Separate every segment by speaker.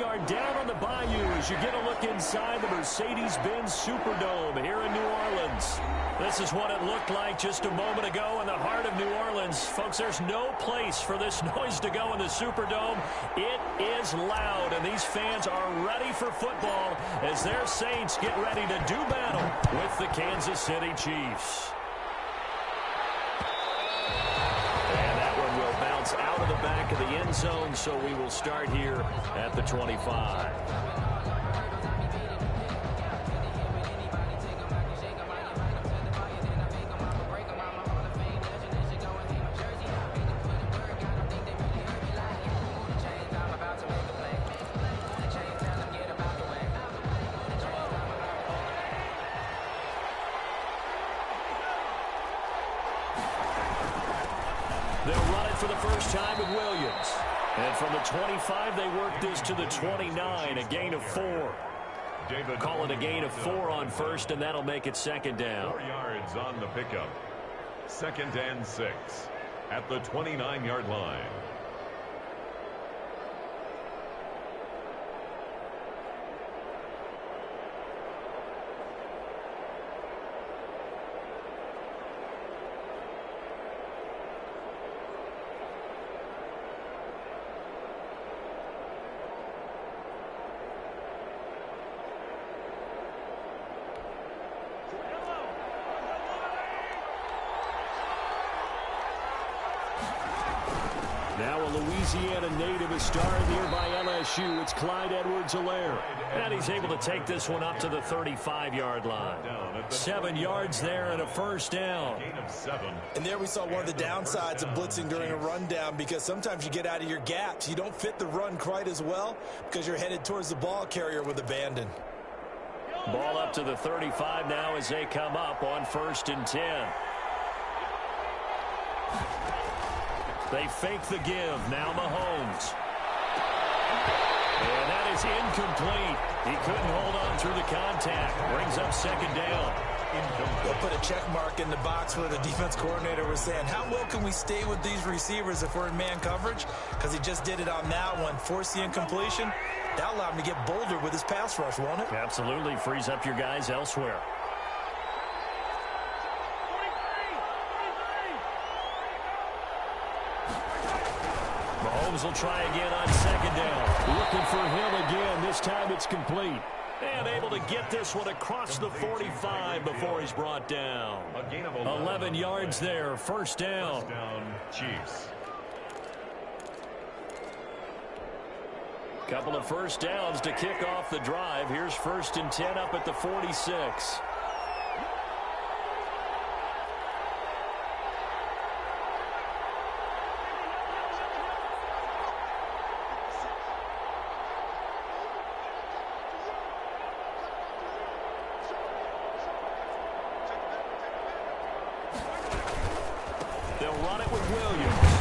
Speaker 1: are down on the Bayou as you get a look inside the Mercedes-Benz Superdome here in New Orleans. This is what it looked like just a moment ago in the heart of New Orleans. Folks, there's no place for this noise to go in the Superdome. It is loud, and these fans are ready for football as their Saints get ready to do battle with the Kansas City Chiefs. And that one will bounce out of the back of the end zone, so we will start here at the 25. They'll run it for the first time with Williams. And from the 25, they work this to the 29, a gain of 4. Call it a gain of 4 on first, and that'll make it second down.
Speaker 2: 4 yards on the pickup. 2nd and 6 at the 29-yard line.
Speaker 1: Now a Louisiana native, a star of the year by LSU. It's Clyde Edwards-Helaire. And he's able to take this one up to the 35-yard line. 7 yards there and a first down.
Speaker 3: And there we saw one of the downsides of blitzing during a rundown, because sometimes you get out of your gaps. You don't fit the run quite as well because you're headed towards the ball carrier with abandon.
Speaker 1: Ball up to the 35 now as they come up on 1st and 10. They fake the give. Now Mahomes. And that is incomplete. He couldn't hold on through the contact. Brings up second down.
Speaker 3: They'll put a check mark in the box where the defense coordinator was saying, how well can we stay with these receivers if we're in man coverage? Because he just did it on that one. Force the incompletion. That'll allow him to get bolder with his pass rush, won't it?
Speaker 1: Absolutely. Frees up your guys elsewhere. Mahomes will try again on second down. Looking for him again. This time it's complete. And able to get this one across the 45 before he's brought down. 11 yards there. First down.
Speaker 2: Chiefs.
Speaker 1: Couple of first downs to kick off the drive. Here's 1st and 10 up at the 46. They'll run it with Williams.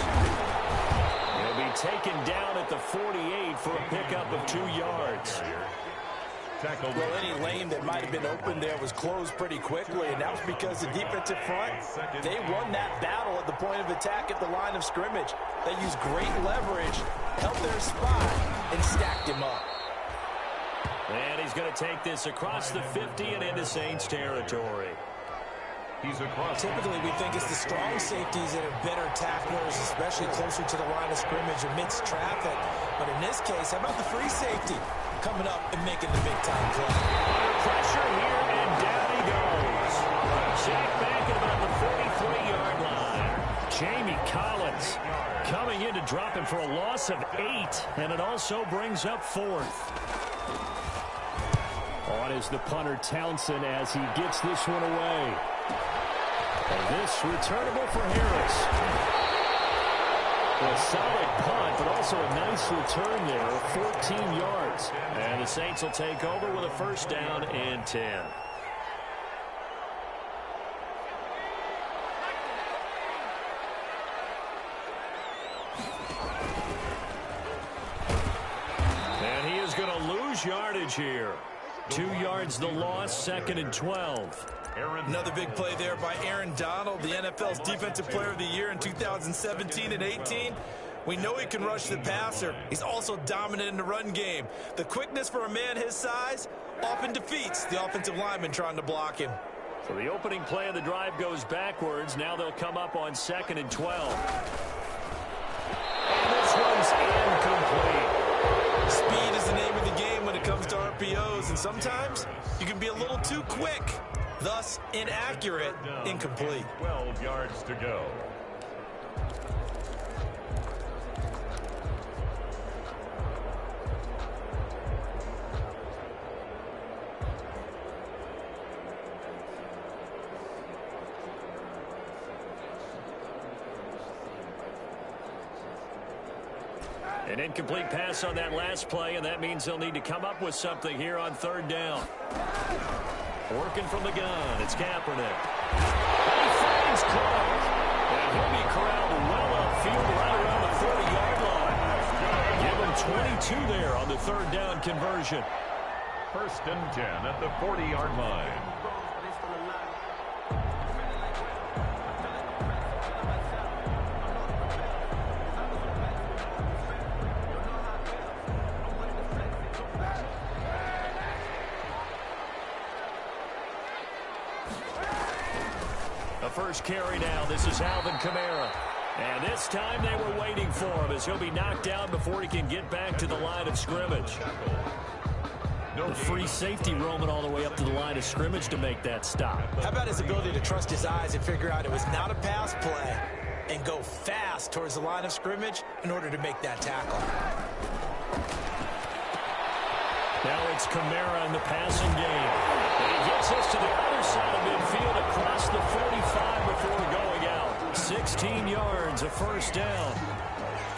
Speaker 1: He'll be taken down at the 48 for a pickup of 2 yards.
Speaker 3: Well, any lane that might have been open there was closed pretty quickly, and that was because the defensive front, they won that battle at the point of attack at the line of scrimmage. They used great leverage, held their spot, and stacked him up.
Speaker 1: And he's going to take this across the 50 and into Saints territory.
Speaker 2: He's across.
Speaker 3: Typically, we think it's the strong safeties that are better tacklers, especially closer to the line of scrimmage amidst traffic. But in this case, how about the free safety coming up and making the big-time play?
Speaker 1: Under pressure here, and down he goes. Check back at about the 43-yard line. Jamie Collins coming in to drop him for a loss of 8, and it also brings up 4th. On is the punter Townsend as he gets this one away. And this returnable for Harris. A solid punt, but also a nice return there of 14 yards. And the Saints will take over with a first down and 10. And he is going to lose yardage here. 2 yards the loss, 2nd and 12.
Speaker 3: Another big play there by Aaron Donald, the NFL's Defensive Player of the Year in 2017 and 18. We know he can rush the passer. He's also dominant in the run game. The quickness for a man his size often defeats the offensive lineman trying to block him.
Speaker 1: So the opening play of the drive goes backwards. Now they'll come up on 2nd and 12. And this one's incomplete.
Speaker 3: Speed is the name of the game when it comes to RPOs, and sometimes you can be a little too quick, thus inaccurate, incomplete.
Speaker 2: 12 yards to go.
Speaker 1: An incomplete pass on that last play, and that means they'll need to come up with something here on 3rd down. Working from the gun, it's Kaepernick. And he finds Clark. And he'll be corralled well upfield right around the 40-yard line. Give him 22 there on the 3rd down conversion.
Speaker 2: 1st and 10 at the 40-yard line.
Speaker 1: First carry now. This is Alvin Kamara. And this time they were waiting for him as he'll be knocked down before he can get back to the line of scrimmage. The free safety roaming all the way up to the line of scrimmage to make that stop.
Speaker 3: How about his ability to trust his eyes and figure out it was not a pass play and go fast towards the line of scrimmage in order to make that tackle.
Speaker 1: Now it's Kamara in the passing game. And he gets us to the other side of midfield across the 45 before going out. 16 yards, a 1st down.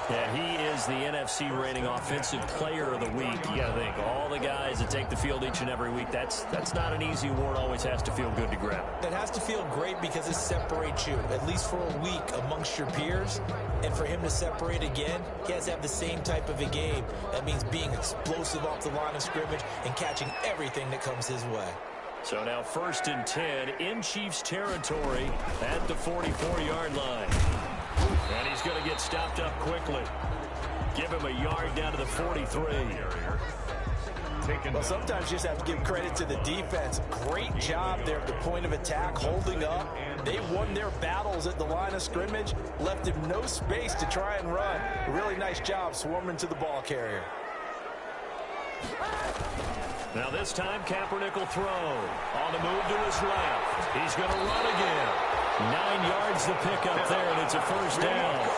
Speaker 1: Yeah, he is the NFC rating offensive player of the week. You got to think, all the guys that take the field each and every week, that's not an easy award. Always has to feel good to grab it.
Speaker 3: It has to feel great because it separates you, at least for a week, amongst your peers. And for him to separate again, he has to have the same type of a game. That means being explosive off the line of scrimmage and catching everything that comes his way.
Speaker 1: So now 1st and 10 in Chiefs territory at the 44-yard line. And he's going to get stopped up quickly. Give him a yard down to the 43.
Speaker 3: Well, sometimes you just have to give credit to the defense. Great job there at the point of attack, holding up. They won their battles at the line of scrimmage, left him no space to try and run. A really nice job swarming to the ball carrier.
Speaker 1: Now this time Kaepernick will throw. On the move to his left. He's going to run again. 9 yards the pickup there, and it's a 1st down.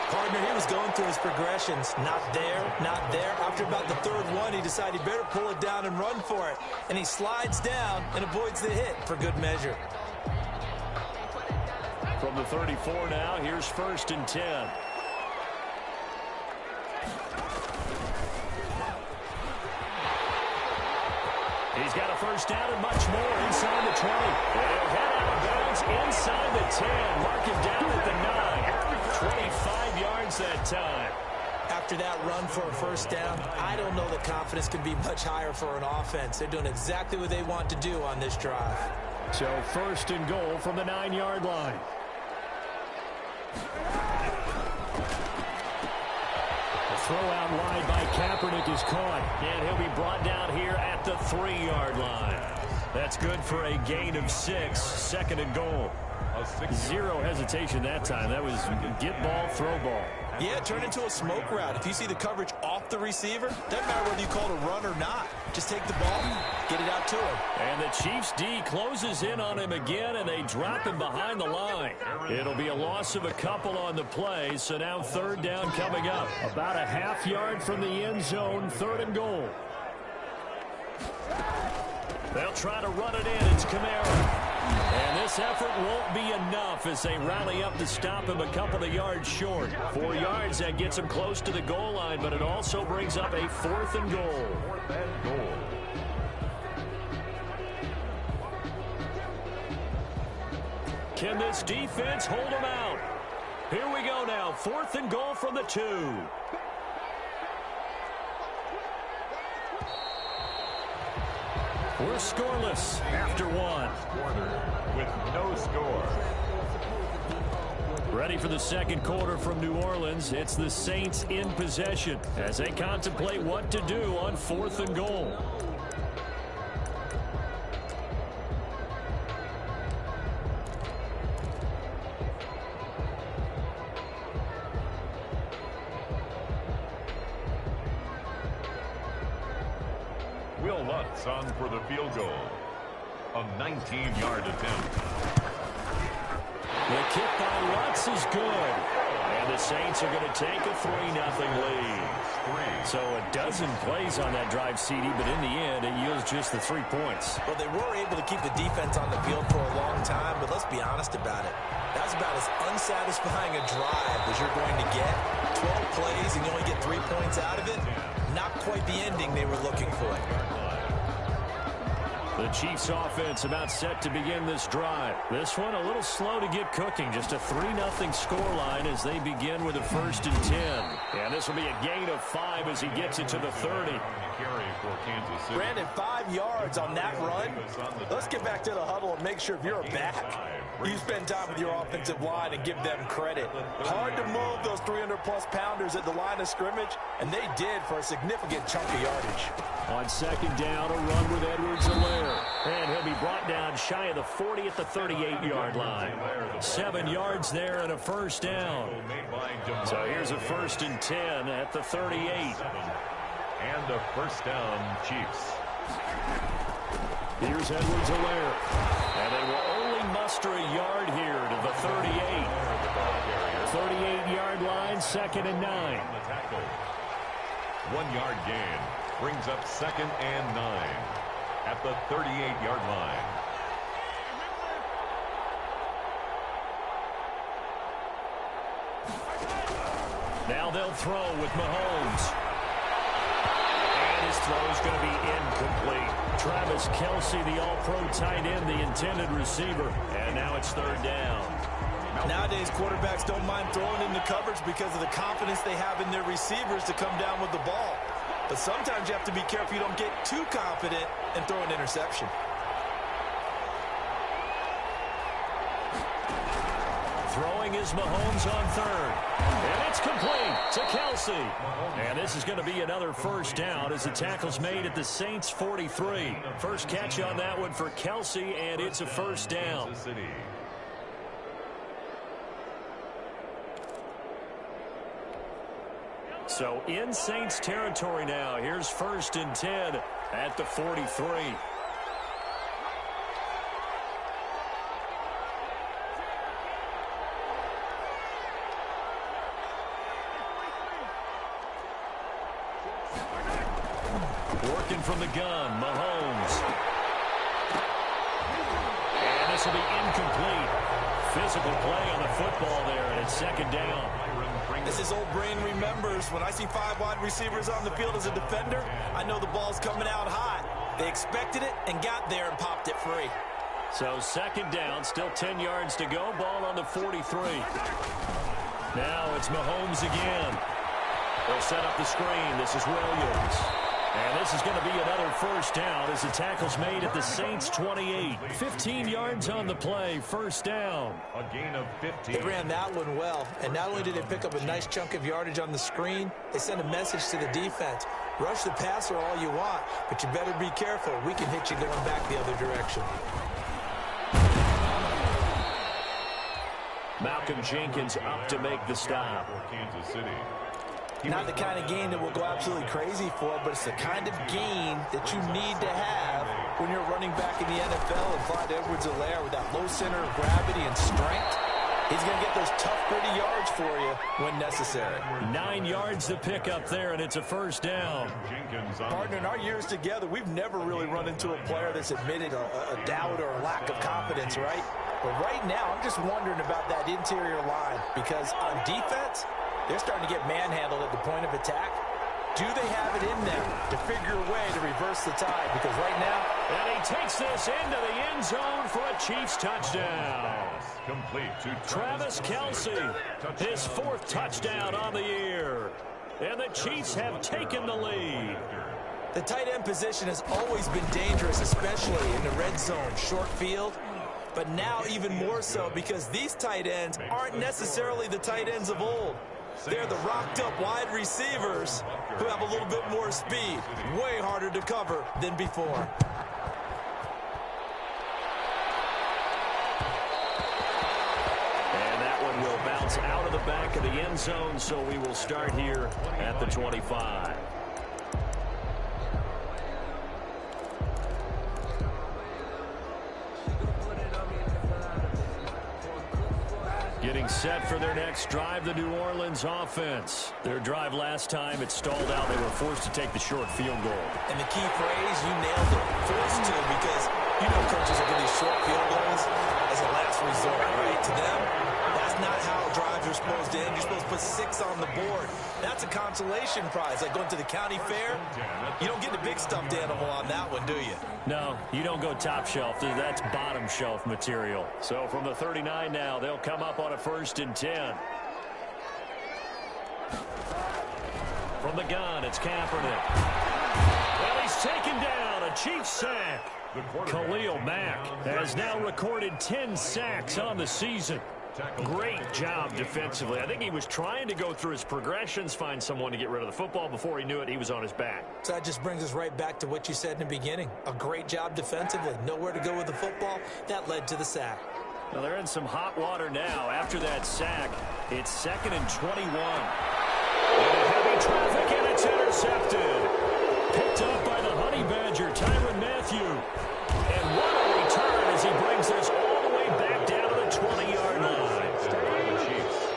Speaker 3: Partner, he was going through his progressions. Not there, not there. After about the 3rd one, he decided he better pull it down and run for it. And he slides down and avoids the hit for good measure.
Speaker 1: From the 34 now, here's 1st and 10. He's got a 1st down and much more inside the 20. And he'll head out of bounds inside the 10. Mark him down at the 9. 25 yards that time.
Speaker 3: After that run for a 1st down, I don't know that confidence can be much higher for an offense. They're doing exactly what they want to do on this drive.
Speaker 1: So 1st and goal from the 9-yard line. Throw out wide by Kaepernick is caught, and he'll be brought down here at the 3-yard line. That's good for a gain of 6, 2nd and goal. Zero hesitation that time. That was get ball, throw ball.
Speaker 3: Yeah, turn into a smoke route. If you see the coverage off the receiver, doesn't matter whether you call it a run or not. Just take the ball, get it out to him.
Speaker 1: And the Chiefs D closes in on him again, and they drop him behind the line. It'll be a loss of a couple on the play, so now 3rd down coming up. About a half yard from the end zone, 3rd and goal. They'll try to run it in. It's Kamara. And this effort won't be enough as they rally up to stop him a couple of yards short. 4 yards, that gets him close to the goal line, but it also brings up a 4th and goal.
Speaker 2: 4th and goal.
Speaker 1: Can this defense hold him out? Here we go now. 4th and goal from the 2. We're scoreless after 1.
Speaker 2: With no score.
Speaker 1: Ready for the second quarter from New Orleans. It's the Saints in possession as they contemplate what to do on 4th and goal.
Speaker 2: Will Lutz on for the field goal. A 19-yard attempt.
Speaker 1: The kick by Lutz is good. And the Saints are going to take a 3-0 lead. So a dozen plays on that drive, CD, but in the end, it yields just the 3 points.
Speaker 3: Well, they were able to keep the defense on the field for a long time, but let's be honest about it. That's about as unsatisfying a drive as you're going to get. 12 plays and you only get 3 points out of it. Not quite the ending they were looking for.
Speaker 1: The Chiefs offense about set to begin this drive. This one a little slow to get cooking. Just a 3-0 scoreline as they begin with a 1st and 10. And this will be a gain of 5 as he gets it to the 30.
Speaker 3: Brandon, 5 yards on that run. Let's get back to the huddle and make sure if you're a back, you spend time with your offensive line and give them credit. Hard to move those 300-plus pounders at the line of scrimmage, and they did for a significant chunk of yardage.
Speaker 1: On 2nd down, a run with Edwards-Helaire. And he'll be brought down shy of the 40 at the 38-yard line. 7 yards there and a 1st down. So here's a 1st and 10 at the 38.
Speaker 2: And a 1st down, Chiefs.
Speaker 1: Here's Edwards-Helaire. And they will only muster a yard here to the 38. 38-yard line, 2nd and 9.
Speaker 2: 1-yard gain brings up 2nd and 9 at the 38-yard line.
Speaker 1: Now they'll throw with Mahomes. And his throw is going to be incomplete. Travis Kelce, the all-pro tight end, the intended receiver. And now it's 3rd down.
Speaker 3: Nowadays, quarterbacks don't mind throwing into coverage because of the confidence they have in their receivers to come down with the ball. But sometimes you have to be careful you don't get too confident and throw an interception.
Speaker 1: Throwing is Mahomes on 3rd. And it's complete to Kelce. And this is going to be another 1st down as the tackle's made at the Saints 43. First catch on that one for Kelce, and it's a 1st down. So in Saints territory now. Here's 1st and 10 at the 43. Working from the gun, Mahomes. And this will be incomplete. Physical play on the football there, and it's 2nd down.
Speaker 3: As his old brain remembers, when I see 5 wide receivers on the field as a defender, I know the ball's coming out hot. They expected it and got there and popped it free.
Speaker 1: So 2nd down, still 10 yards to go. Ball on the 43. Now it's Mahomes again. They'll set up the screen. This is Williams. And this is going to be another 1st down as the tackle's made at the Saints 28. 15 yards on the play, 1st down.
Speaker 2: A gain of 15.
Speaker 3: They ran that one well, and not only did they pick up a nice chunk of yardage on the screen, they sent a message to the defense. Rush the passer all you want, but you better be careful. We can hit you going back the other direction.
Speaker 1: Malcolm Jenkins up to make the stop.
Speaker 2: Kansas City.
Speaker 3: Not the kind of game that we'll go absolutely crazy for, but it's the kind of game that you need to have when you're running back in the NFL. And Clyde Edwards-Helaire with that low center of gravity and strength, he's going to get those tough, gritty yards for you when necessary.
Speaker 1: 9 yards to pick up there, and it's a 1st down.
Speaker 3: Partner, in our years together, we've never really run into a player that's admitted a doubt or a lack of confidence, right? But right now, I'm just wondering about that interior line because on defense, they're starting to get manhandled at the point of attack. Do they have it in them to figure a way to reverse the tide? Because right now...
Speaker 1: And he takes this into the end zone for a Chiefs touchdown.
Speaker 2: Complete to
Speaker 1: Travis Kelce, his 4th touchdown on the year. And the Chiefs have taken the lead.
Speaker 3: The tight end position has always been dangerous, especially in the red zone, short field. but now even more so because these tight ends aren't necessarily the tight ends of old. They're the rocked-up wide receivers who have a little bit more speed. Way harder to cover than before.
Speaker 1: Will bounce out of the back of the end zone, so we will start here at the 25. Getting set for their next drive, the New Orleans offense. Their drive last time, it stalled out. They were forced to take the short field goal.
Speaker 3: And the key phrase, you nailed it, forced to, because you know coaches are getting short field goals as a last resort, right? To them, that's not how drives are supposed to end. You're supposed to put 6 on the board. That's a consolation prize. Like going to the county fair, you don't get the big stuffed animal on that one, do you?
Speaker 1: No, you don't go top shelf. That's bottom shelf material. So from the 39 now, they'll come up on a 1st and 10. From the gun, it's Kaepernick. Well, he's taken down. A Chiefs sack. Khalil Mack has now recorded 10 sacks on the season. Great job defensively. I think he was trying to go through his progressions, find someone to get rid of the football. Before he knew it, he was on his back.
Speaker 3: So that just brings us right back to what you said in the beginning. A great job defensively. Nowhere to go with the football. That led to the sack.
Speaker 1: Well, they're in some hot water now. After that sack, it's 2nd and 21. Into heavy traffic, and it's intercepted. Picked up by the Honey Badger, Tyrann Mathieu. And what a return as he brings this all the way back down to the 20-yard line.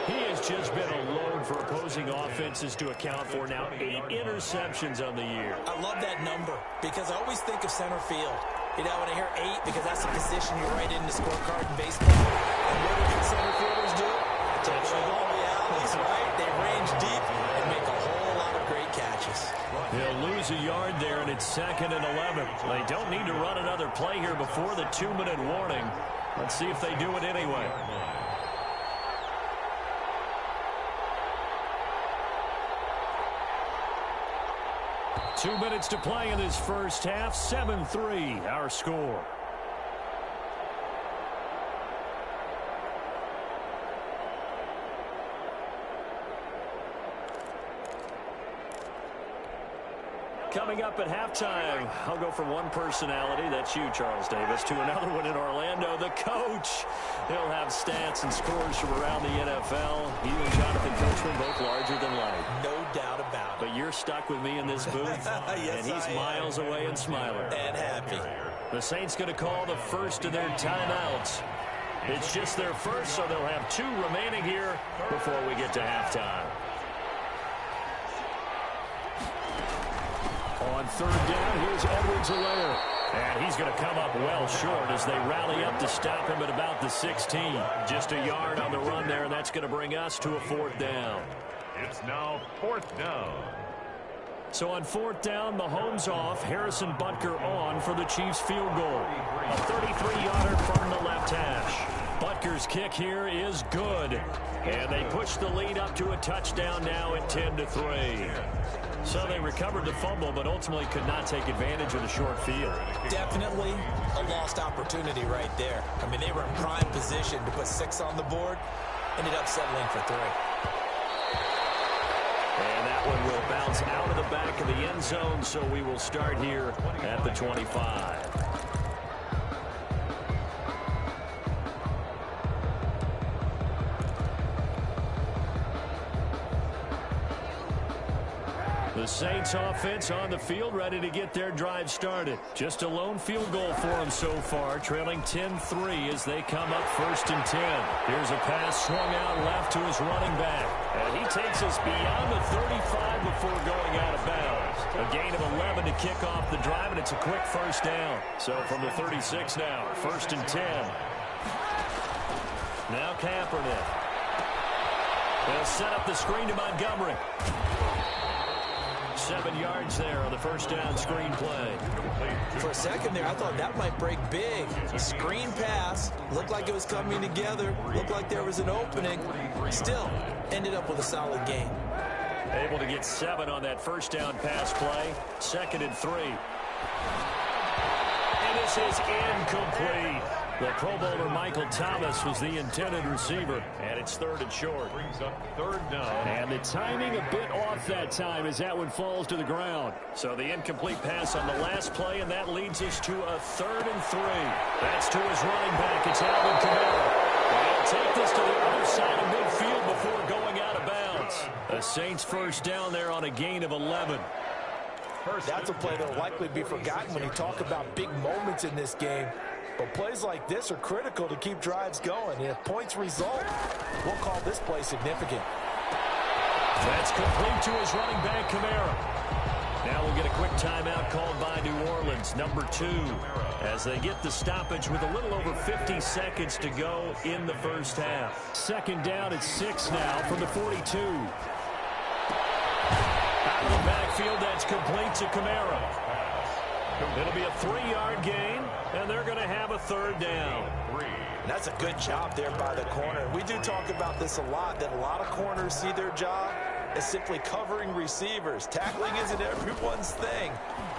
Speaker 1: He has just been a load for opposing offenses to account for now 8 interceptions on the year.
Speaker 3: I love that number because I always think of center field. You know, when I hear 8, because that's the position you write in the scorecard in baseball. And what do good center fielders do? To play all the alleys, right? They range deep and make a whole lot of great catches.
Speaker 1: They'll lose a yard there, and it's 2nd and 11. They don't need to run another play here before the 2-minute warning. Let's see if they do it anyway. Two minutes to play in this first half. 7-3, our score. Coming up at halftime, I'll go from one personality, that's you, Charles Davis, to another one in Orlando, the coach. He'll have stats and scores from around the NFL. He and Jonathan Coachman both larger than life.
Speaker 3: No doubt about it.
Speaker 1: But you're stuck with me in this booth,
Speaker 3: yes,
Speaker 1: and he's miles away and smiling.
Speaker 3: And happy.
Speaker 1: The Saints going to call the first of their timeouts. It's just their first, so they'll have 2 remaining here before we get to halftime. On 3rd down, here's Edwards-Helaire. And he's going to come up well short as they rally up to stop him at about the 16. Just a yard on the run there, and that's going to bring us to a 4th down.
Speaker 2: It's now 4th down.
Speaker 1: So on 4th down, Mahomes off, Harrison Butker on for the Chiefs field goal. A 33-yarder from the left hash. Butker's kick here is good. And they push the lead up to a touchdown now at 10-3. So they recovered the fumble, but ultimately could not take advantage of the short field.
Speaker 3: Definitely a lost opportunity right there. I mean, they were in prime position to put 6 on the board. Ended up settling for 3.
Speaker 1: And that one will bounce out of the back of the end zone, so we will start here at the 25. The Saints offense on the field, ready to get their drive started. Just a lone field goal for them so far, trailing 10-3 as they come up 1st and 10. Here's a pass swung out left to his running back. And he takes us beyond the 35 before going out of bounds. A gain of 11 to kick off the drive, and it's a quick 1st down. So from the 36 now, 1st and 10. Now Kaepernick. They'll set up the screen to Montgomery. 7 yards there on the 1st down screen play.
Speaker 3: For a second there, I thought that might break big. Screen pass. Looked like it was coming together. Looked like there was an opening. Still, ended up with a solid gain.
Speaker 1: Able to get 7 on that 1st down pass play. 2nd and 3. And this is incomplete. The Pro Bowler Michael Thomas was the intended receiver, and it's 3rd and short.
Speaker 2: Brings up 3rd down.
Speaker 1: And the timing a bit off that time as that one falls to the ground. So the incomplete pass on the last play, and that leads us to a 3rd and 3. That's to his running back. It's Alvin Kamara. He'll take this to the other side of midfield before going out of bounds. The Saints first down there on a gain of 11.
Speaker 3: That's a play that will likely be forgotten when you talk about big moments in this game. But plays like this are critical to keep drives going. And if points result, we'll call this play significant.
Speaker 1: That's complete to his running back, Kamara. Now we'll get a quick timeout called by New Orleans, number 2, as they get the stoppage with a little over 50 seconds to go in the first half. 2nd down at 6 now from the 42. Out of the backfield, that's complete to Kamara. It'll be a 3-yard gain, and they're going to have a 3rd down.
Speaker 3: That's a good job there by the corner. We do talk about this a lot, that a lot of corners see their job as simply covering receivers. Tackling isn't everyone's thing.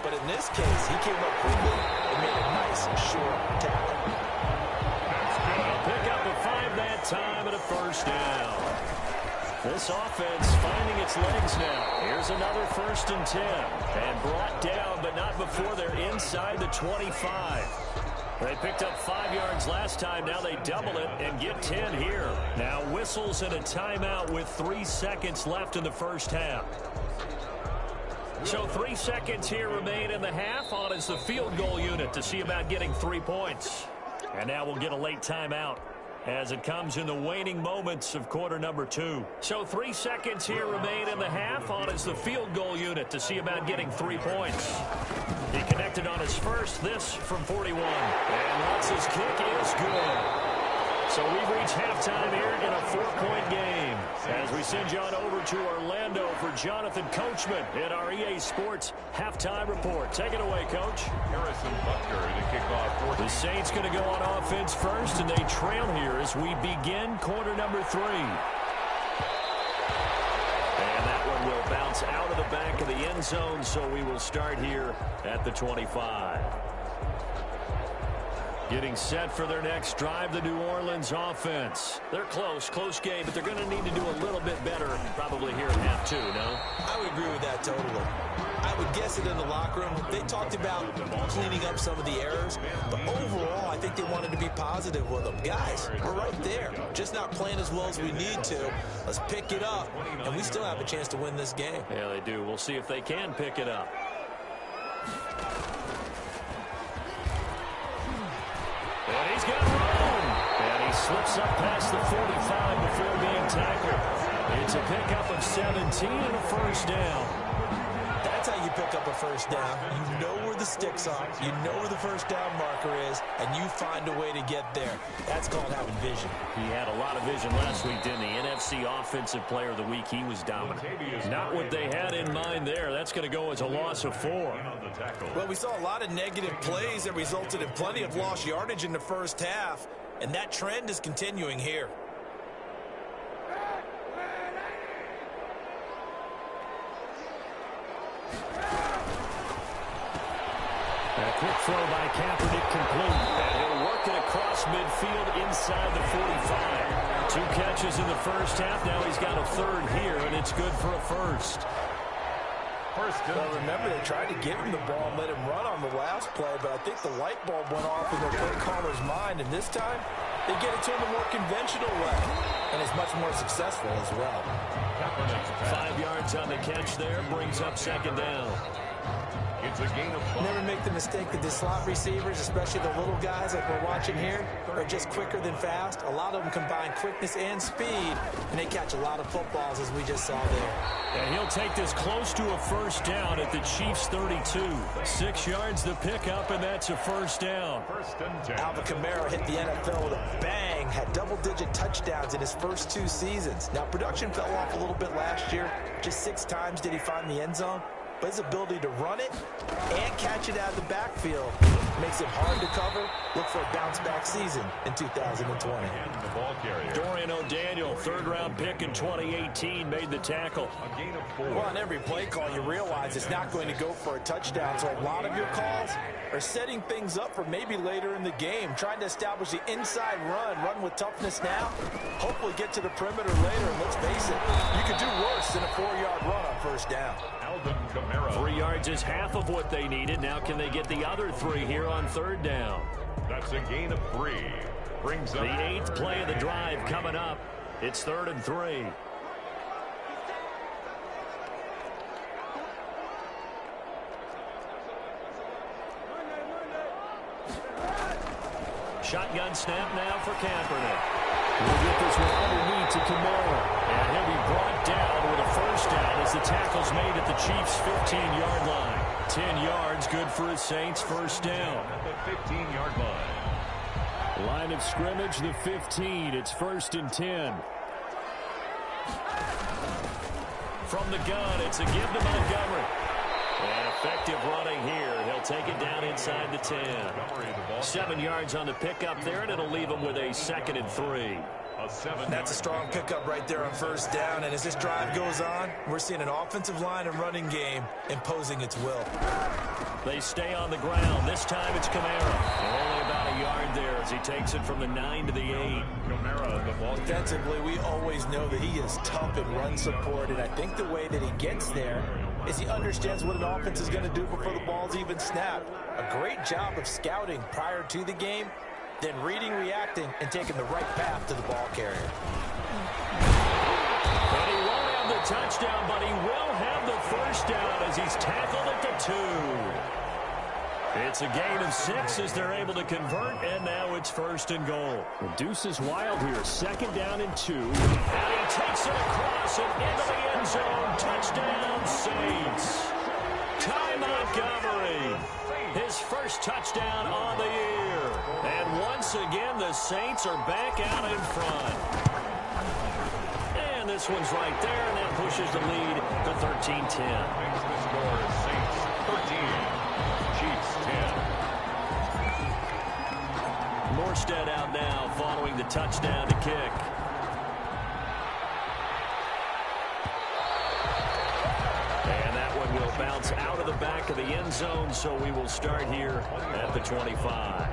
Speaker 3: But in this case, he came up quickly and made a nice, short tackle.
Speaker 1: They'll pick up a 5 that time and a 1st down. This offense finding its legs now. Here's another 1st and 10. And brought down, but not before they're inside the 25. They picked up 5 yards last time. Now they double it and get 10 here. Now whistles and a timeout with 3 seconds left in the first half. So 3 seconds here remain in the half. On is the field goal unit to see about getting 3 points. And now we'll get a late timeout as it comes in the waning moments of quarter number 2. So 3 seconds here remain in the half. On is the field goal unit to see about getting 3 points. He connected on his first, this from 41. And Lutz's kick is good. So we've reached halftime here in a 4-point game. As we send you on over to Orlando for Jonathan Coachman in our EA Sports Halftime Report. Take it away, Coach.
Speaker 2: Harrison Butker to kick off.
Speaker 1: The Saints going to go on offense first, and they trail here as we begin quarter number 3. And that one will bounce out of the back of the end zone, so we will start here at the 25. Getting set for their next drive, the New Orleans offense. They're close game, but they're going to need to do a little bit better probably here in half 2, no?
Speaker 3: I would agree with that totally. I would guess it in the locker room. They talked about cleaning up some of the errors, but overall, I think they wanted to be positive with them. Guys, we're right there. Just not playing as well as we need to. Let's pick it up, and we still have a chance to win this game.
Speaker 1: Yeah, they do. We'll see if they can pick it up. And he's got room. And he slips up past the 45 before being tackled. It's a pickup of 17 and a 1st down.
Speaker 3: That's how you pick up a 1st down. You know where the sticks are. You know where the 1st down marker is, and you find a way to get there. That's called having vision.
Speaker 1: He had a lot of vision last week, didn't he? NFC Offensive Player of the Week. He was dominant. Not what they had in mind there. That's going to go as a loss of 4.
Speaker 3: Well, we saw a lot of negative plays that resulted in plenty of lost yardage in the first half, and that trend is continuing here.
Speaker 1: A quick throw by Kaepernick complete. And he'll work it across midfield inside the 45. 2 catches in the first half. Now he's got a 3rd here, and it's good for a 1st.
Speaker 3: Well, remember, they tried to give him the ball and let him run on the last play, but I think the light bulb went off in their play caller's mind, and this time they get it to him the more conventional way, and it's much more successful as well.
Speaker 1: 5 yards on the catch there, brings up 2nd down.
Speaker 2: It's a gain of 5.
Speaker 3: Never make the mistake that the slot receivers, especially the little guys like we're watching here, are just quicker than fast. A lot of them combine quickness and speed, and they catch a lot of footballs, as we just saw there.
Speaker 1: And he'll take this close to a 1st down at the Chiefs' 32. 6 yards the pickup, and that's a 1st down.
Speaker 2: 1st and 10.
Speaker 3: Alvin Kamara hit the NFL with a bang, had double-digit touchdowns in his first 2 seasons. Now, production fell off a little bit last year. Just 6 times did he find the end zone. But his ability to run it and catch it out of the backfield makes it hard to cover look for a bounce-back season in 2020.
Speaker 2: And the ball carrier.
Speaker 1: Dorian O'Daniel, third-round pick in 2018, made the tackle.
Speaker 2: A gain of 4.
Speaker 3: Well, on every play call, you realize it's not going to go for a touchdown, so a lot of your calls are setting things up for maybe later in the game, trying to establish the inside run with toughness now, hopefully get to the perimeter later, and let's face it, you could do worse than a 4-yard run on first down.
Speaker 2: Alvin Kamara.
Speaker 1: 3 yards is half of what they needed. Now can they get the other 3 here on third down?
Speaker 2: That's a gain of 3. Brings up
Speaker 1: The 8th play of the drive coming up. It's 3rd and 3. Shotgun snap now for Kaepernick. We'll get this one underneath to Kamara. And he'll be brought down with a first down as the tackle's made at the Chiefs' 15-yard line. 10 yards, good for his Saints, first down.
Speaker 2: at the 15-yard line.
Speaker 1: Line of scrimmage, the 15. It's 1st and 10. From the gun, it's a give to Montgomery. And effective running here. He'll take it down inside the 10. 7 yards on the pickup there, and it'll leave him with a 2nd and 3.
Speaker 3: That's a strong pickup right there on first down, and as this drive goes on, we're seeing an offensive line and running game imposing its will.
Speaker 1: They stay on the ground. This time it's Kamara. Only about a yard there as he takes it from the 9 to the 8.
Speaker 2: Kamara, the ball.
Speaker 3: Defensively, we always know that he is tough in run support, and I think the way that he gets there is he understands what an offense is going to do before the ball's even snapped. A great job of scouting prior to the game, then reading, reacting, and taking the right path to the ball carrier.
Speaker 1: And he won't have the touchdown, but he will have the first down as he's tackled at the 2. It's a gain of 6 as they're able to convert, and now it's 1st and goal. The deuce is wild here. 2nd down and 2. And he takes it across and into the end zone. Touchdown, Saints. Ty Montgomery. His first touchdown on the year. And once again, the Saints are back out in front. And this one's right there, and that pushes the lead to 13-10.
Speaker 2: Makes the score Saints 13. Chiefs 10.
Speaker 1: Morstead out now following the touchdown to kick. And that one will bounce out of the back of the end zone, so we will start here at the 25.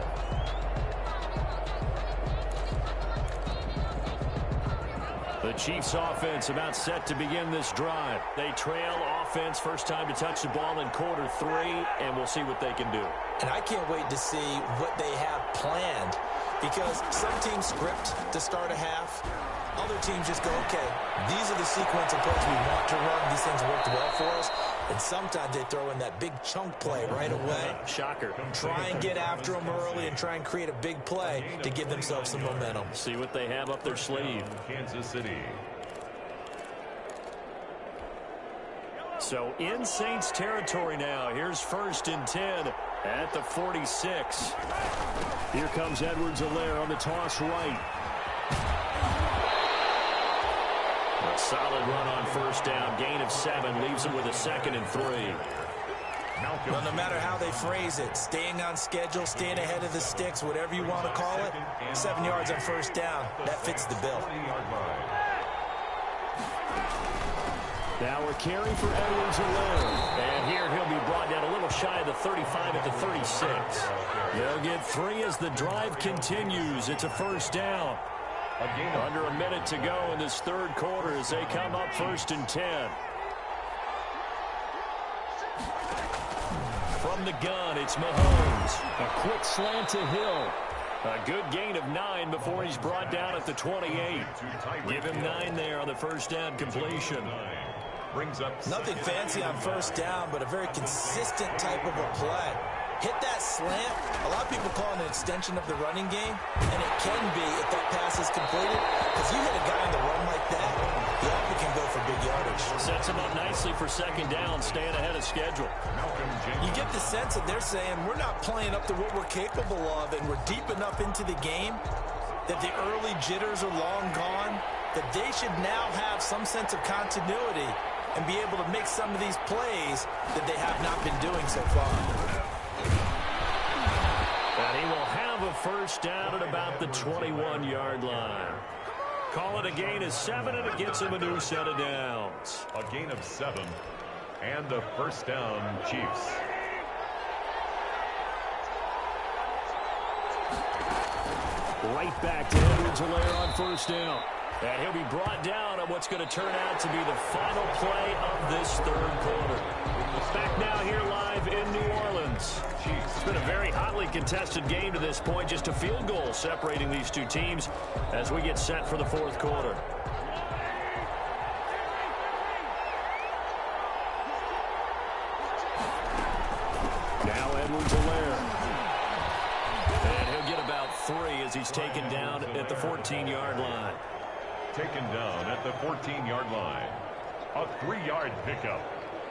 Speaker 1: The Chiefs offense about set to begin this drive. They trail offense, first time to touch the ball in quarter 3, and we'll see what they can do.
Speaker 3: And I can't wait to see what they have planned, because some teams script to start a half. Other teams just go, okay, these are the sequence of plays we want to run. These things worked well for us. And sometimes they throw in that big chunk play right away.
Speaker 1: Shocker.
Speaker 3: Try and get after them early and try and create a big play to give themselves some momentum.
Speaker 1: See what they have up their sleeve.
Speaker 2: Kansas City.
Speaker 1: So in Saints territory now. Here's 1st and 10 at the 46. Here comes Edwards-Helaire on the toss right. A solid run on first down. Gain of 7 leaves him with a 2nd and 3.
Speaker 3: Well, no matter how they phrase it, staying on schedule, staying ahead of the sticks, whatever you want to call it, 7 yards on first down, that fits the bill.
Speaker 1: Now a carry for Edwards-Helaire. And here he'll be brought down a little shy of the 35 at the 36. They'll get 3 as the drive continues. It's a first down. Under a minute to go in this 3rd quarter as they come up 1st and 10. From the gun, it's Mahomes. A quick slant to Hill. A good gain of 9 before he's brought down at the 28. Give him 9 there on the first down completion.
Speaker 2: Brings up
Speaker 3: nothing fancy on first down, but a very consistent type of a play. Hit that slant. A lot of people call it an extension of the running game, and it can be if that pass is completed, because you hit a guy on the run like that, he often can go for big yardage.
Speaker 1: Sets him up nicely for 2nd down, staying ahead of schedule.
Speaker 3: You get the sense that they're saying we're not playing up to what we're capable of, and we're deep enough into the game that the early jitters are long gone, that they should now have some sense of continuity and be able to make some of these plays that they have not been doing so far.
Speaker 1: And he will have a first down at about the 21-yard line. Call it a gain of 7, and it gets him a new set of downs.
Speaker 2: A gain of 7 and a first down, Chiefs.
Speaker 1: Right back to Edwards-Helaire on first down. And he'll be brought down on what's going to turn out to be the final play of this third quarter. Back now here live in New Orleans. It's been a very hotly contested game to this point. Just a field goal separating these two teams as we get set for the fourth quarter. Now Edwards-Helaire. And he'll get about 3 as he's taken down at the 14-yard line.
Speaker 2: Taken down at the 14-yard line. A 3-yard pickup.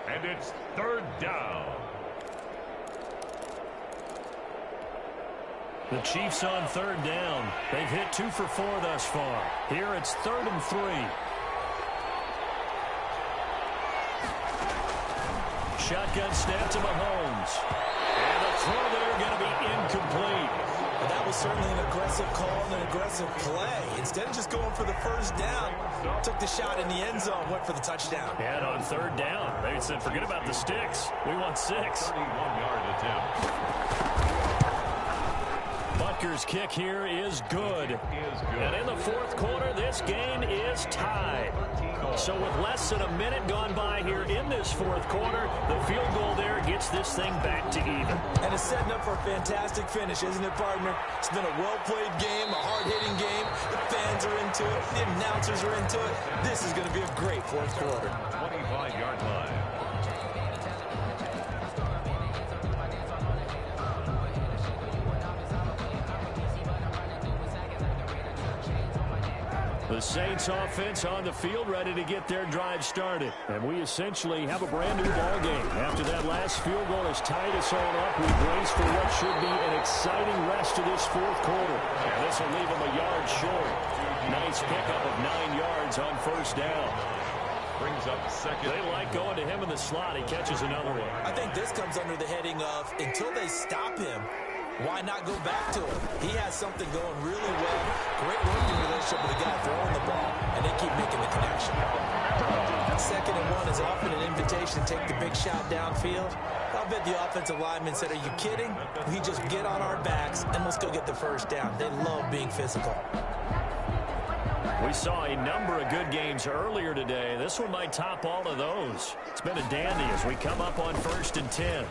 Speaker 2: And it's third down.
Speaker 1: The Chiefs on third down. They've hit 2 for 4 thus far. Here it's 3rd and 3. Shotgun snap to Mahomes. And the throw there going to be incomplete.
Speaker 3: Well, that was certainly an aggressive call and an aggressive play. Instead of just going for the first down, took the shot in the end zone, went for the touchdown.
Speaker 1: And on third down, they said, forget about the sticks. We want 6.
Speaker 2: 31-yard attempt.
Speaker 1: Butker's kick here is good. And in the fourth quarter, this game is tied. So with less than a minute gone by here in this fourth quarter, the field goal there gets this thing back to even.
Speaker 3: And it's setting up for a fantastic finish, isn't it, partner? It's been a well-played game, a hard-hitting game. The fans are into it. The announcers are into it. This is going to be a great fourth quarter.
Speaker 2: 25-yard line.
Speaker 1: The Saints offense on the field, ready to get their drive started. And we essentially have a brand new ball game. After that last field goal has tied us all up, we brace for what should be an exciting rest of this fourth quarter. And this will leave them a yard short. Nice pickup of 9 yards on first down.
Speaker 2: Brings up second.
Speaker 1: They like going to him in the slot. He catches another one.
Speaker 3: I think this comes under the heading of, until they stop him, why not go back to him? He has something going really well. Great working relationship with the guy throwing the ball, and they keep making the connection. 2nd and 1 is often an invitation to take the big shot downfield. I bet the offensive lineman said, are you kidding? We just get on our backs, and let's go get the first down. They love being physical.
Speaker 1: We saw a number of good games earlier today. This one might top all of those. It's been a dandy as we come up on 1st and 10.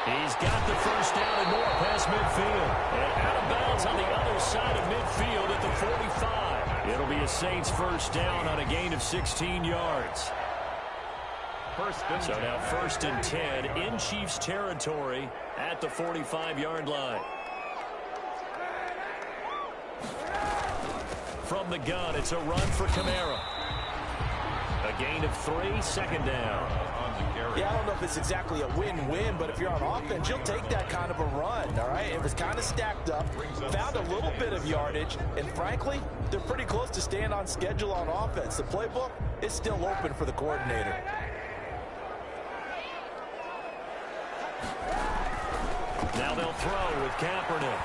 Speaker 1: He's got the first down and more past midfield. And out of bounds on the other side of midfield at the 45. It'll be a Saints first down on a gain of 16 yards. So now 1st and 10 in Chiefs territory at the 45-yard line. From the gun, it's a run for Kamara. A gain of 3, 2nd down.
Speaker 3: Yeah, I don't know if it's exactly a win-win, but if you're on offense, you'll take that kind of a run, all right? It was kind of stacked up, found a little bit of yardage, and frankly, they're pretty close to staying on schedule on offense. The playbook is still open for the coordinator.
Speaker 1: Now they'll throw with Kaepernick.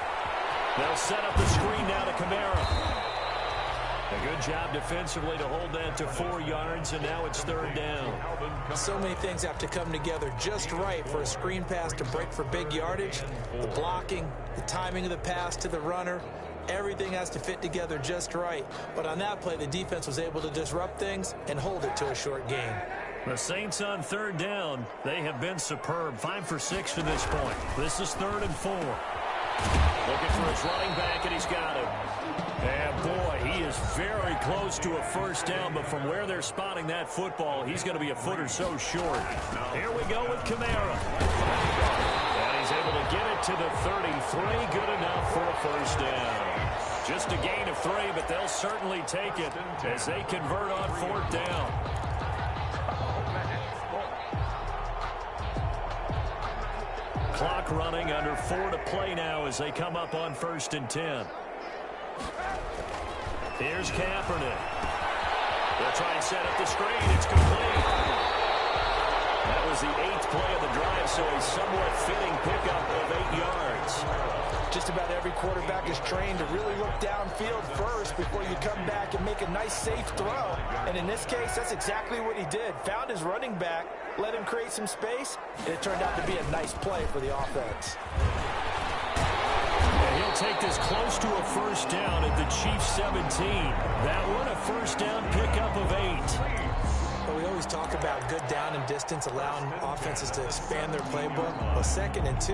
Speaker 1: They'll set up the screen now to Kamara. A good job defensively to hold that to 4 yards, and now it's 3rd down.
Speaker 3: So many things have to come together just right for a screen pass to break for big yardage. The blocking, the timing of the pass to the runner, everything has to fit together just right. But on that play, the defense was able to disrupt things and hold it to a short gain.
Speaker 1: The Saints on 3rd down. They have been superb. 5 for 6 to this point. This is 3rd and 4. Looking for his running back, and he's got him. And boy, he is very close to a first down, but from where they're spotting that football, he's going to be a foot or so short. Here we go with Kamara. And he's able to get it to the 33. Good enough for a first down. Just a gain of 3, but they'll certainly take it as they convert on 4th down. Clock running, under 4 to play now as they come up on 1st and 10. Here's Kaepernick. They'll try and set up the screen. It's complete. That was the 8th play of the drive, so a somewhat fitting pickup of 8 yards.
Speaker 3: Just about every quarterback is trained to really look downfield first before you come back and make a nice, safe throw. And in this case, that's exactly what he did. Found his running back, let him create some space, and it turned out to be a nice play for the offense.
Speaker 1: And he'll take this close to a first down at the Chiefs' 17. That one a first down pickup of 8.
Speaker 3: But we always talk about good down and distance, allowing offenses to expand their playbook. Well, 2nd and 2,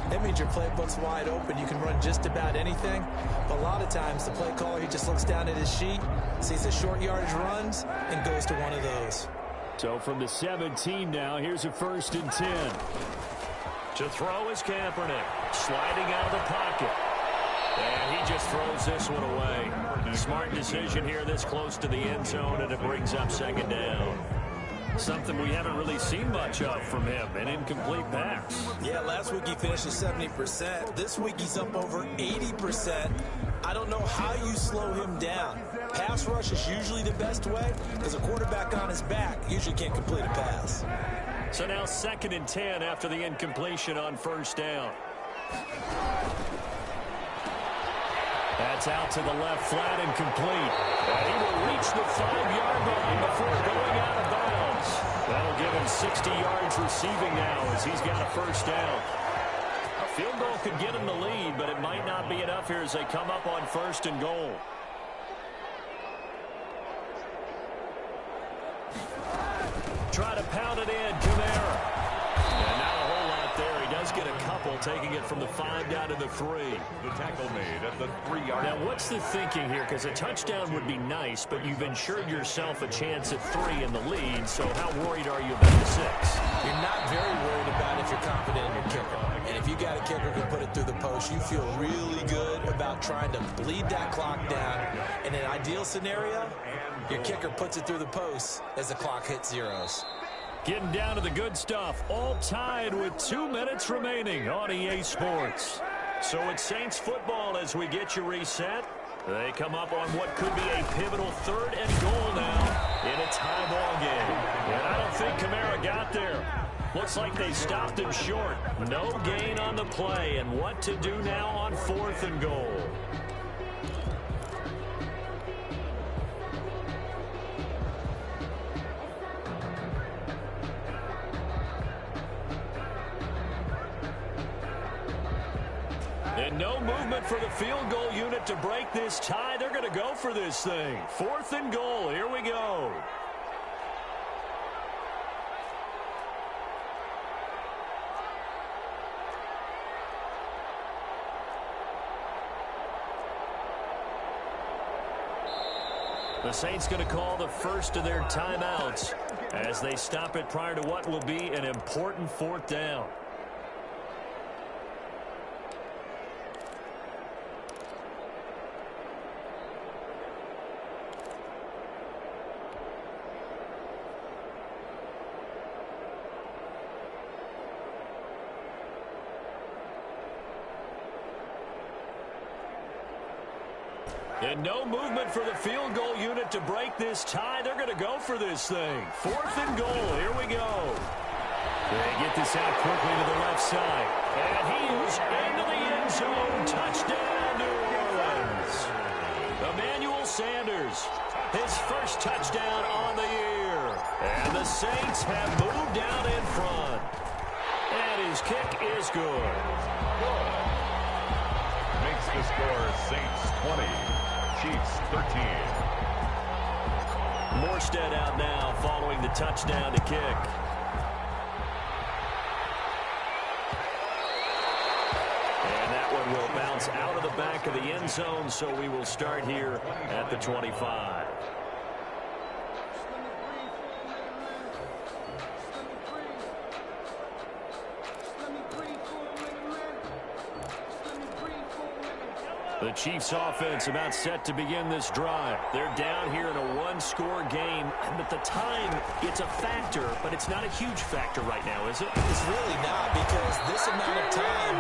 Speaker 3: that means your playbook's wide open. You can run just about anything. But a lot of times, the play caller, he just looks down at his sheet, sees the short yardage runs, and goes to one of those.
Speaker 1: So from the 17 now, here's a 1st and 10. To throw is Kaepernick, sliding out of the pocket. And he just throws this one away. Smart decision here this close to the end zone, and it brings up 2nd down. Something we haven't really seen much of from him, an incomplete pass.
Speaker 3: Yeah, last week he finished at 70%. This week he's up over 80%. I don't know how you slow him down. Pass rush is usually the best way because a quarterback on his back usually can't complete a pass.
Speaker 1: So now 2nd and 10 after the incompletion on 1st down. That's out to the left, flat and complete. And he will reach the 5-yard line before going out of bounds. That'll give him 60 yards receiving now as he's got a first down. A field goal could get him the lead, but it might not be enough here as they come up on 1st and goal. Try to pound it in, Kamara. And not a whole lot there. He does get a couple, taking it from the 5 down to the 3.
Speaker 2: The tackle made at the 3-yard line.
Speaker 1: Now, what's the thinking here? Because a touchdown would be nice, but you've ensured yourself a chance at 3 in the lead, so how worried are you about the 6?
Speaker 3: You're not very worried about if you're confident in your kicker. And if you got a kicker who can put it through the post, you feel really good about trying to bleed that clock down. In an ideal scenario, your kicker puts it through the post as the clock hits zeros.
Speaker 1: Getting down to the good stuff, all tied with 2 minutes remaining on EA Sports. So it's Saints football as we get you reset. They come up on what could be a pivotal 3rd and goal now in a tie ball game. And I don't think Kamara got there. Looks like they stopped him short. No gain on the play, and what to do now on 4th and goal. And no movement for the field goal unit to break this tie. They're going to go for this thing. 4th and goal. Here we go. The Saints going to call the first of their timeouts as they stop it prior to what will be an important 4th down. And no movement for the field goal unit to break this tie. They're going to go for this thing. 4th and goal. Here we go. They get this out quickly to the left side. And he is into the end zone. Touchdown, New Orleans. Emmanuel Sanders, his first touchdown on the year. And the Saints have moved down in front. And his kick is good.
Speaker 2: Makes the score Saints 20. Chiefs 13.
Speaker 1: Morstead out now following the touchdown to kick. And that one will bounce out of the back of the end zone, so we will start here at the 25. The Chiefs offense about set to begin this drive. They're down here in a one-score game. But the time, it's a factor, but it's not a huge factor right now, is it?
Speaker 3: It's really not, because this amount of time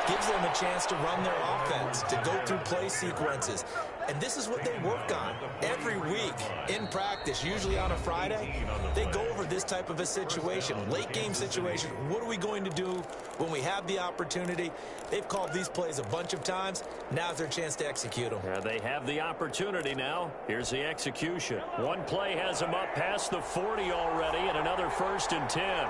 Speaker 3: gives them a chance to run their offense, to go through play sequences. And this is what they work on every week in practice, usually on a Friday. They go over this type of a situation, late game situation. What are we going to do when we have the opportunity? They've called these plays a bunch of times. Now's their chance to execute them.
Speaker 1: They have the opportunity now. Here's the execution. One play has them up past the 40 already, and another 1st and 10.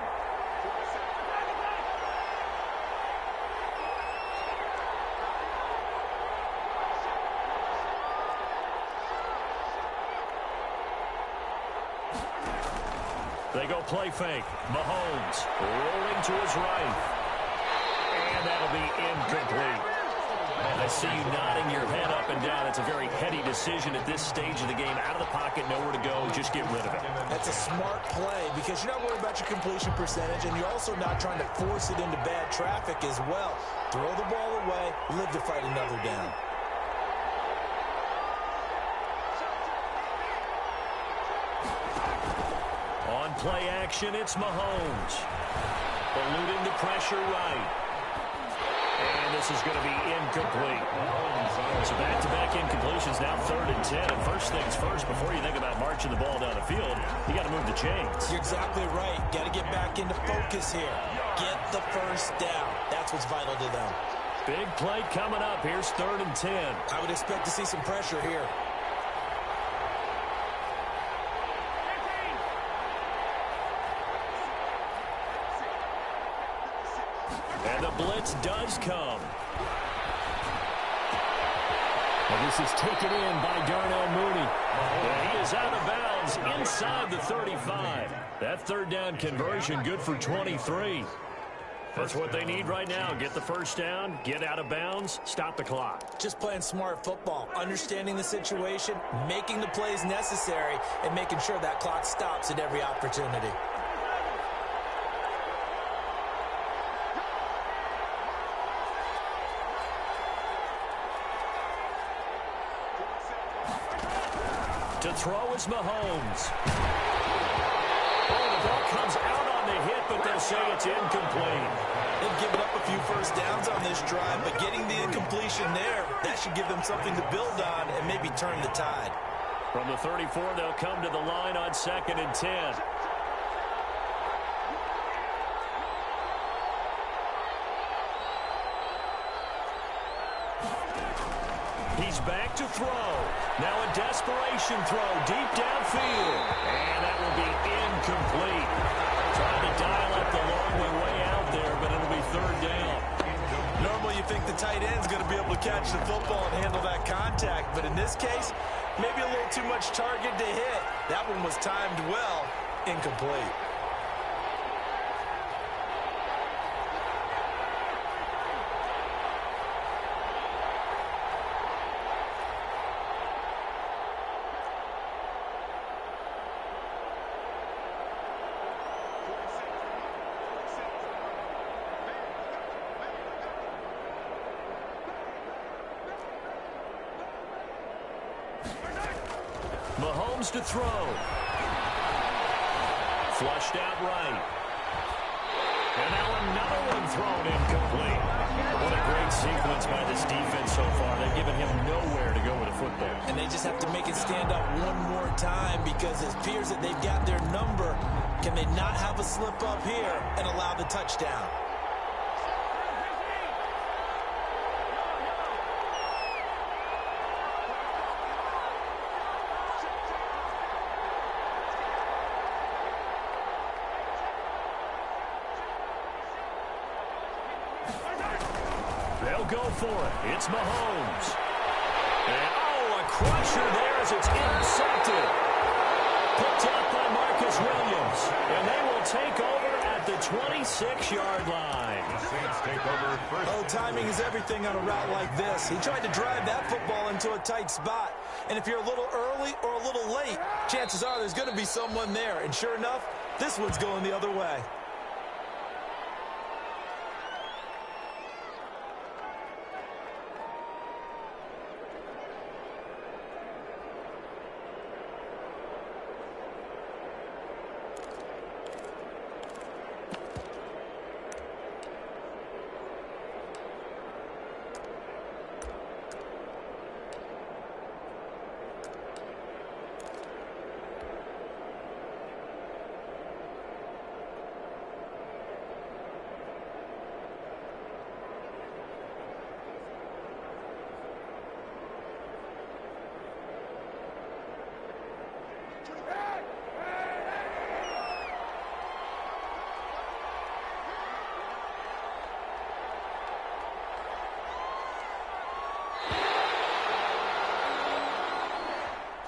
Speaker 1: They go play fake. Mahomes rolling to his right. And that'll be incomplete. I see you nodding your head up and down. It's a very heady decision at this stage of the game. Out of the pocket, nowhere to go. Just get rid of it.
Speaker 3: That's a smart play because you're not worried about your completion percentage, and you're also not trying to force it into bad traffic as well. Throw the ball away, live to fight another down.
Speaker 1: On play action, it's Mahomes. Eluding the pressure right. And this is going to be incomplete. So back-to-back incompletions, now 3rd and 10. And first things first, before you think about marching the ball down the field, you got to move the chains.
Speaker 3: You're exactly right. Got to get back into focus here. Get the first down. That's what's vital to them.
Speaker 1: Big play coming up. Here's 3rd and 10.
Speaker 3: I would expect to see some pressure here.
Speaker 1: And the blitz does come. And this is taken in by Darnell Mooney. And he is out of bounds inside the 35. That 3rd down conversion good for 23. That's what they need right now. Get the first down, get out of bounds, stop the clock.
Speaker 3: Just playing smart football, understanding the situation, making the plays necessary, and making sure that clock stops at every opportunity.
Speaker 1: To throw is Mahomes. Oh, the ball comes out on the hit, but they'll say it's incomplete.
Speaker 3: They've given up a few first downs on this drive, but getting the incompletion there, that should give them something to build on and maybe turn the tide.
Speaker 1: From the 34, they'll come to the line on 2nd and 10. He's back to throw. Now a desperation throw deep downfield. And that will be incomplete. Trying to dial up the long way out there, but it'll be 3rd down.
Speaker 3: Normally you think the tight end's going to be able to catch the football and handle that contact, but in this case, maybe a little too much target to hit. That one was timed well, incomplete.
Speaker 1: Mahomes to throw. Flushed out right. And now another one thrown incomplete. What a great sequence by this defense so far. They've given him nowhere to go with the football.
Speaker 3: And they just have to make it stand up one more time because it appears that they've got their number. Can they not have a slip up here and allow the touchdown?
Speaker 1: They'll go for it. It's Mahomes. And, a crusher there as it's intercepted. Picked up by Marcus Williams. And they will take over at the 26-yard line.
Speaker 3: Oh, timing is everything on a route like this. He tried to drive that football into a tight spot. And if you're a little early or a little late, chances are there's going to be someone there. And sure enough, this one's going the other way.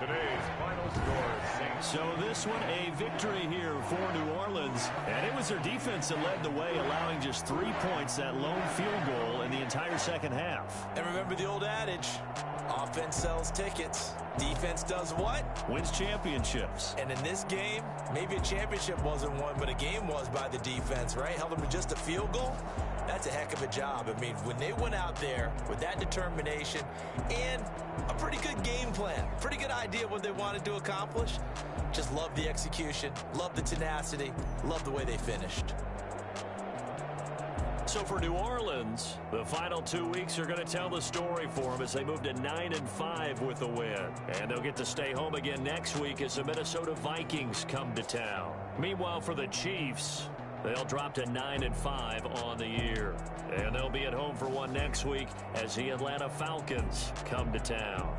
Speaker 2: Today's final score, Saints.
Speaker 1: So this one, a victory here for New Orleans. And it was their defense that led the way, allowing just 3 points, that lone field goal in the entire second half.
Speaker 3: And remember the old adage, offense sells tickets. Defense does what?
Speaker 1: Wins championships.
Speaker 3: And in this game, maybe a championship wasn't won, but a game was by the defense, right? Held them to just a field goal. That's a heck of a job. I mean, when they went out there with that determination and a pretty good game plan, pretty good idea what they wanted to accomplish, just love the execution, love the tenacity, love the way they finished.
Speaker 1: So for New Orleans, the final 2 weeks are going to tell the story for them as they move to 9-5 with the win. And they'll get to stay home again next week as the Minnesota Vikings come to town. Meanwhile, for the Chiefs, they'll drop to 9-5 on the year. And they'll be at home for one next week as the Atlanta Falcons come to town.